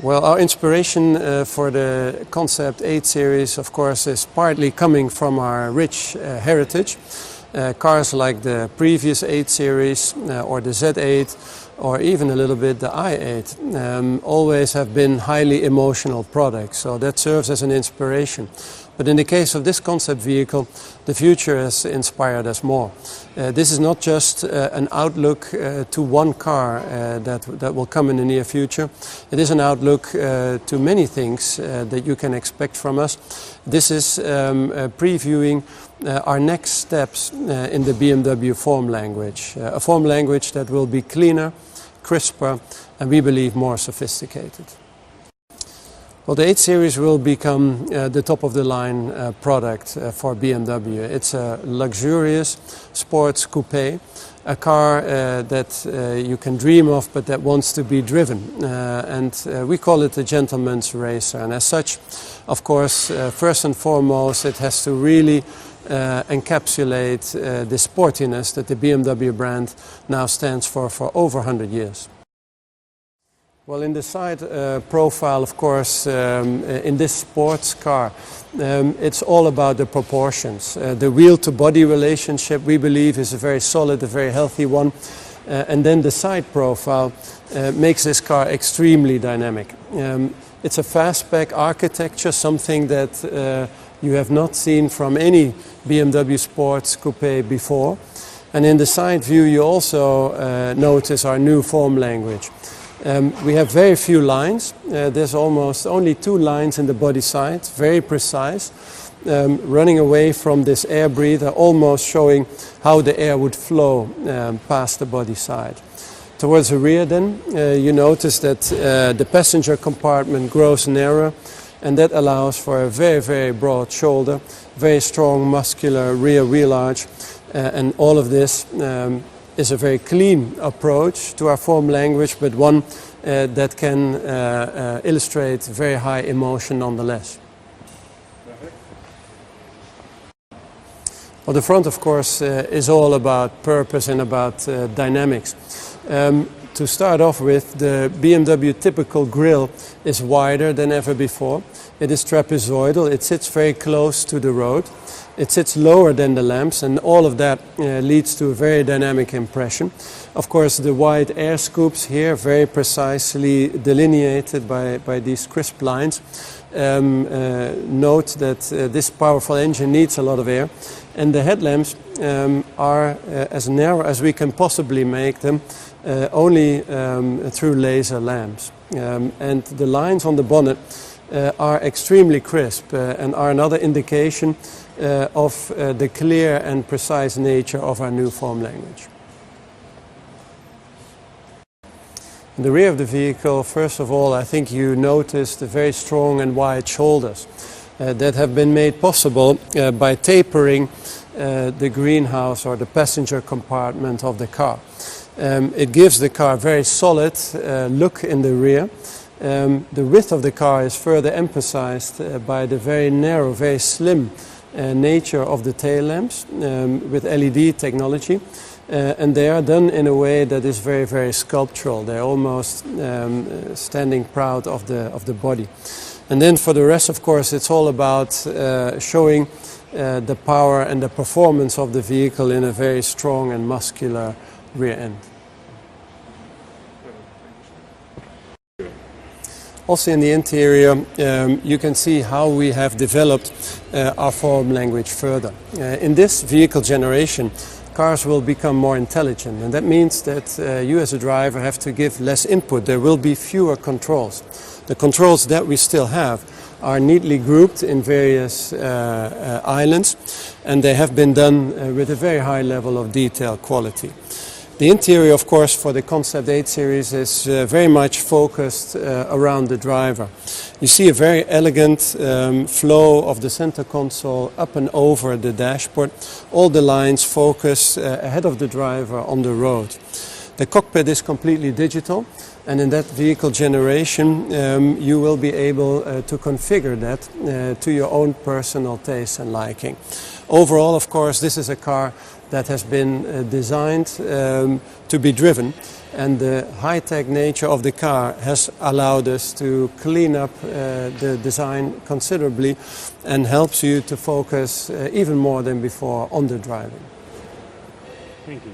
Well, our inspiration for the Concept 8 series, of course, is partly coming from our rich heritage. Cars like the previous 8 series or the Z8 or even a little bit the i8 always have been highly emotional products, so that serves as an inspiration. But in the case of this concept vehicle, the future has inspired us more. This is not just an outlook to one car that will come in the near future. It is an outlook to many things that you can expect from us. This is previewing our next steps in the BMW form language. A form language that will be cleaner, crisper, and we believe more sophisticated. Well, the 8 Series will become the top-of-the-line product for BMW. It's a luxurious sports coupe, a car that you can dream of but that wants to be driven. We call it a gentleman's racer. And as such, of course, first and foremost, it has to really encapsulate the sportiness that the BMW brand now stands for over 100 years. Well, in the side profile, of course, in this sports car, it's all about the proportions. The wheel-to-body relationship, we believe, is a very solid, a very healthy one. And then the side profile makes this car extremely dynamic. It's a fastback architecture, something that you have not seen from any BMW sports coupe before. And in the side view, you also notice our new form language. We have very few lines. There's almost only 2 lines in the body side, very precise, running away from this air breather, almost showing how the air would flow past the body side. Towards the rear then, you notice that the passenger compartment grows narrower, and that allows for a very, very broad shoulder, very strong muscular rear wheel arch, and all of this is a very clean approach to our form language, but one that can illustrate very high emotion nonetheless. Well, the front, of course, is all about purpose and about dynamics. To start off with, the BMW typical grille is wider than ever before. It is trapezoidal, it sits very close to the road. It sits lower than the lamps, and all of that leads to a very dynamic impression. Of course, the wide air scoops here, very precisely delineated by these crisp lines, note that this powerful engine needs a lot of air. And the headlamps are as narrow as we can possibly make them, only through laser lamps. And the lines on the bonnet are extremely crisp and are another indication of the clear and precise nature of our new form language. In the rear of the vehicle, first of all, I think you notice the very strong and wide shoulders that have been made possible by tapering the greenhouse or the passenger compartment of the car. It gives the car a very solid look in the rear. The width of the car is further emphasized by the very narrow, very slim nature of the tail lamps with LED technology, and they are done in a way that is very, very sculptural. They're almost standing proud of the body. And then for the rest, of course, it's all about showing the power and the performance of the vehicle in a very strong and muscular rear end. Also in the interior, you can see how we have developed our form language further. In this vehicle generation, cars will become more intelligent, and that means that you as a driver have to give less input. There will be fewer controls. The controls that we still have are neatly grouped in various islands, and they have been done with a very high level of detail quality. The interior, of course, for the Concept 8 series is very much focused around the driver. You see a very elegant flow of the center console up and over the dashboard. All the lines focus ahead of the driver on the road. The cockpit is completely digital, and in that vehicle generation you will be able to configure that to your own personal taste and liking. Overall, of course, this is a car that has been designed to be driven, And the high-tech nature of the car has allowed us to clean up the design considerably and helps you to focus even more than before on the driving. Thank you.